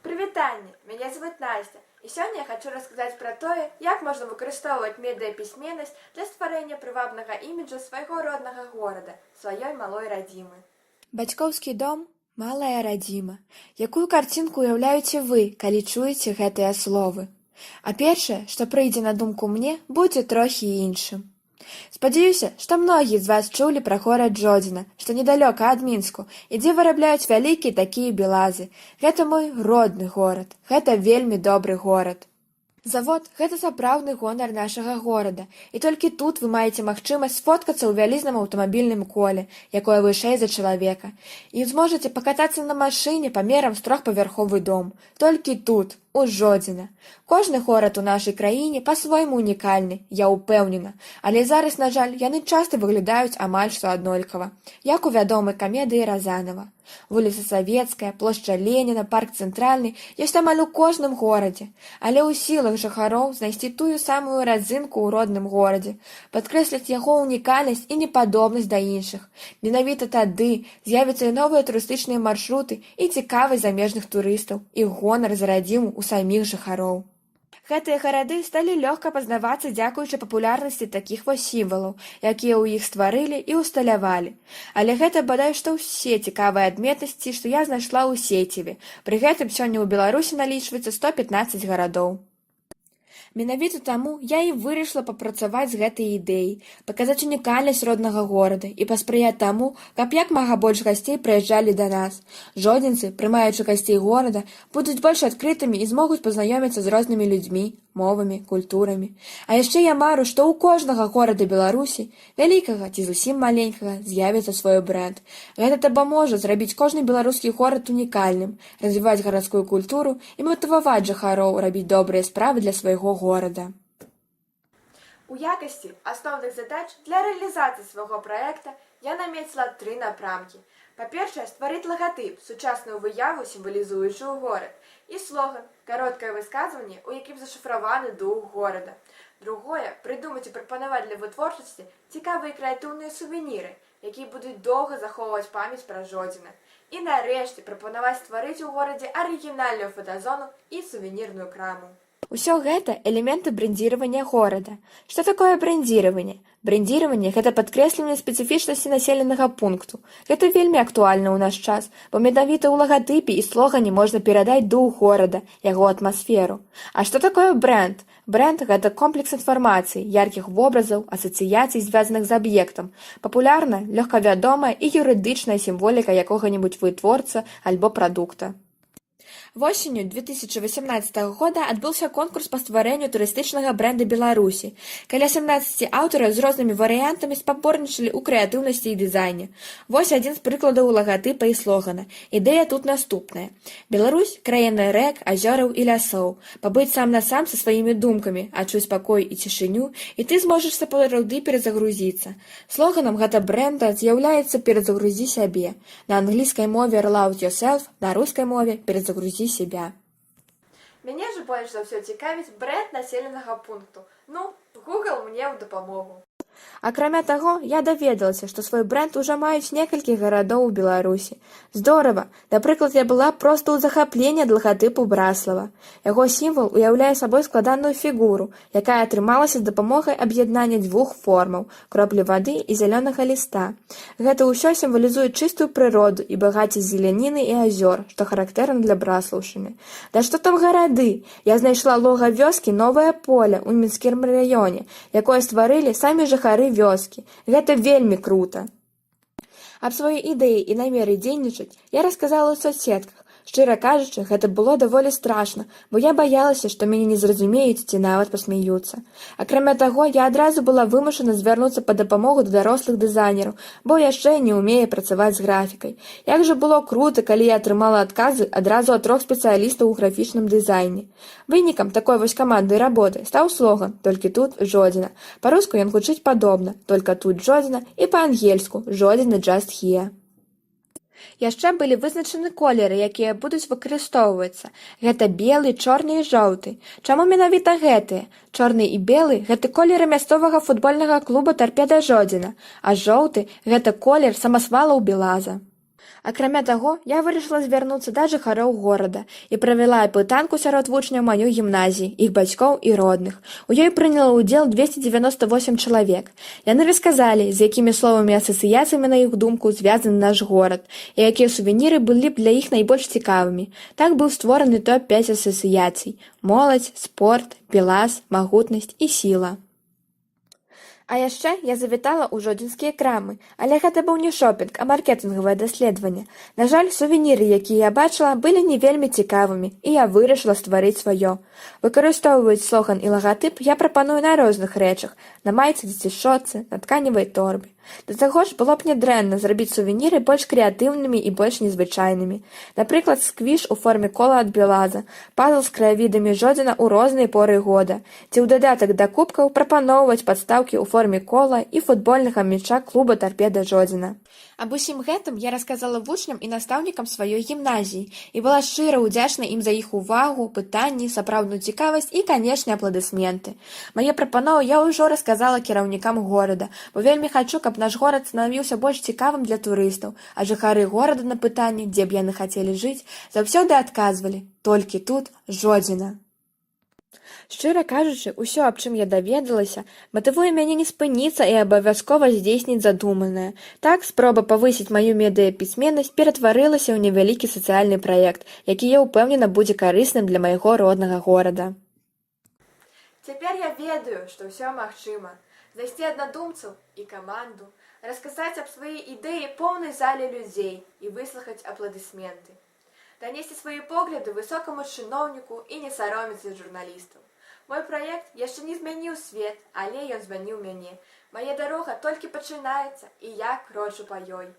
Прывітанне, мяне зовут Настя, і сёння я хочу расказаць пра тое, як можна выкарыстоўваць медыяпісьменнасць для стварэння прывабнага іміджа свайго роднага горада, сваёй малой радзімы. Бацькоўскі дом – малая радзіма. Якую карцінку уяўляеце вы, калі чуеце гэтыя словы? А першае, што прыйдзе на думку мне, будзе трохі іншым. Спадзяюся, што многія з вас чулі пра горад Жодзіна, што недалёка ад Мінску, і дзе вырабляюць вялікія такія белазы. Гэта мой родны горад. Гэта вельмі добры горад. Завод – гэта сапраўдны гонар нашага горада, і толькі тут вы маеце магчымасць сфоткацца ў вялізным аўтамабільным коле, якое вышэй за чалавека, і зможаце пакатацца на машыне памерам з трохпавярховы дом. Толькі тут, у Жодзіна. Кожны горад у нашай краіне па-свойму унікальны, я ўпэўнена, але зараз, на жаль, яны часта выглядаюць амаль што аднолькава, як у вядомай камедыі Разанова. Вуліца Савецкая, плошча Леніна, парк Цэнтральны ёсць амаль у кожным горадзе, але ў сілах жыхароў знайсці тую самую радзінку ў родным горадзе, падкрэсліць яго унікальнасць і непадобнасць да іншых. Менавіта тады з'явяцца і новыя турыстычныя маршруты і цікавасць замежных турыстаў, і гонар за радзіму ў саміх жыхароў. Гэтыя гарады сталі лёгка пазнавацца дзякуючы папулярнасці такіх вось сімвалаў, якія ў іх стварылі і ўсталявалі. Але гэта бадай што ўсе цікавыя адметнасці, што я знайшла ў сеціве. Пры гэтым сёння ў Беларусі налічваецца 115 гарадоў. Менавіта таму я і вырашыла папрацаваць з гэтай ідэяй, паказаць унікальнасць роднага горада і паспрыяць таму, каб як мага больш гасцей прыязджалі да нас. Жодзінцы, прымаючы гасцей горада, будуць больш адкрытымі і змогуць пазнаёміцца з рознымі людзьмі, мовамі, культурамі. А яшчэ я мару, што ў кожнага горада Беларусі, вялікага ці зусім маленькага, з'явіцца свой брэнд. Гэта дапаможа зрабіць кожны беларускі горад унікальным, развіваць гарадскую культуру і матываваць жыхароў рабіць добрыя справы для свайго горада. У якасці асноўных задач для рэалізацыі свайго праекта я намецила 3 напрамкі. Па-першае, стварыць лагатып, сучасную выяву, сімвалізуючую горад, і слоган, кароткае высказванне, у якім зашыфраваны дух горада. Другое, прыдумаць і прапанаваць для вытворчасці цікавыя і крэатыўныя сувеніры, якія будуць доўга захоўваць памяць пра Жодзіна. І нарэшце прапанаваць стварыць у горадзе арыгінальную фотазону і сувенірную краму. Усё гэта элементы брэндзіравання горада. Што такое брэндзіраванне? Брэндзіраванне – гэта падкрэсленне спецыфічнасці населенага пункту. Гэта вельмі актуальна ў наш час, бо менавіта ў лагатыпе і слогане можна перадаць дух горада, яго атмасферу. А што такое брэнд? Брэнд – гэта комплекс інфармацыі, яркіх вобразаў, асацыяцый, звязаных з аб'ектам. Папулярна, лёгкавядомая і юрыдычная сімволіка якога-небудзь вытворца альбо прадукта. Восенню 2018 года адбыўся конкурс па стварэнню турыстычнага брэнда Беларусі. Каля 17 аўтараў з рознымі варыянтамі спаборнічалі ў крэатыўнасці і дызайне. Вось адзін з прыкладаў лагатыпа і слогана. Ідэя тут наступная. Беларусь – краіна рэк, азёраў і лясоў. Пабыць сам на сам са сваімі думкамі, адчуць спакой і цішыню, і ты зможаш сапраўды перазагрузіцца. Слоганам гэта брэнда з'яўляецца «Перазагрузі сябе». На англійскай мове «Reload yourself», на рускай мове «Перазагрузі себя». Мяне ж больш за ўсё цікавіць брэнд населенага пункту. Google мне ў дапамогу. Акрамя таго, я даведалася, што свой брэнд ужо маюць некалькі гарадоў у Беларусі. Здорава! Напрыклад, я была проста ў захапленні ад лагатыпу Браслава. Яго сімвал уяўляе сабой складаную фігуру, якая атрымалася з дапамогай аб'яднання 2 формаў – кроплі вады і зялёнага ліста. Гэта ўсё сімвалізуе чыстую прыроду і багацце зеляніны і азёр, што характэрна для Браслаўшчыны. Да што там гарады? Я знайшла лога вёскі Новае Поле ў Мінскім раёне, якое стварылі самі жыхары вёскі. Гэта вельмі крута. Аб сваёй ідэі і намеры дзейнічаць я расказала ў соцсетках. Шчыра кажучы, гэта было даволі страшна, бо я баялася, што мяне не зразумеюць ці нават пасмяюцца. Акрамя таго, я адразу была вымушана звярнуцца па дапамогу да дарослых дызайнераў, бо яшчэ не ўмею працаваць з графікай. Як жа было крута, калі я атрымала адказы адразу ад 3 спецыялістаў у графічным дызайне. Вынікам такой вось каманднай работы стаў слоган «Толькі тут Жодзіна». Па-руску ён гучыць падобна «Толькі тут Жодзіна» і па-ангельску «Жодзіна just here». Яшчэ былі вызначаны колеры, якія будуць выкарыстоўвацца. Гэта белы, чорны і жоўты. Чаму менавіта гэтыя? Чорны і белы – гэта колеры мясцовага футбольнага клуба «Тарпеда Жодзіна», а жоўты – гэта колер самасвалаў Белаза. Акрамя таго, я вырашыла звярнуцца да жыхароў горада і правяла апытанку сярод вучняў маёй гімназіі, іх бацькоў і родных. У ёй прыняло ўдзел 298 чалавек. Яны расказалі, з якімі словамі і асацыяцыямі, на іх думку, звязаны наш горад, і якія сувеніры былі б для іх найбольш цікавымі. Так быў створаны топ-5 асацыяцый: моладзь, спорт, белаз, магутнасць і сіла. А яшчэ я завітала ў жодзінскія крамы, але гэта быў не шопінг, а маркетынгавае даследаванне. На жаль, сувеніры, якія я бачыла, былі не вельмі цікавымі, і я вырашыла стварыць сваё. Выкарыстоўваць слоган і лагатып я прапаную на розных рэчах: на майцы ці цішотцы, на тканевай торбе. Да таго ж, было б нядрэнна зрабіць сувеніры больш крэатыўнымі і больш незвычайнымі. Напрыклад, сквіш у форме кола ад белаза, пазл з краявідамі жодзіна ў розныя поры года, ці ў дадатак да кубкаў прапаноўваць падстаўкі ў форме кола і футбольнага мяча клуба «Тарпеда» Жодзіна. Аб усім гэтым я расказала вучням і настаўнікам сваёй гімназіі і была шчыра ўдзячна ім за іх увагу, пытанні, сапраўдную цікавасць і, канешне, апладысменты. Мае прапановы я ўжо расказала кіраўнікам горада, бо вельмі хачу, каб наш горад станавіўся больш цікавым для турыстаў, а жыхары горада на пытанне, дзе б яны хацелі жыць, заўсёды адказвалі: толькі тут, Жодзіна. Шчыра кажучы, усё, аб чым я даведалася, матывуе мяне не спыніцца і абавязкова здзейсніць задуманае. Так, спроба павысіць маю медыяпісьменнасць ператварылася ў невялікі сацыяльны праект, які, я ўпэўнена, будзе карысным для майго роднага горада. Цяпер я ведаю, што ўсё магчыма. Знайсці аднадумцаў і каманду, расказаць аб сваёй ідэі поўнай зале людзей і выслухаць апладысменты. Данесці свае погляды высокаму чыноўніку і не саромецца журналістаў. Мой праект яшчэ не змяніў свет, але ён змяніў мяне. Мая дарога толькі пачынаецца, і я крочу па ёй.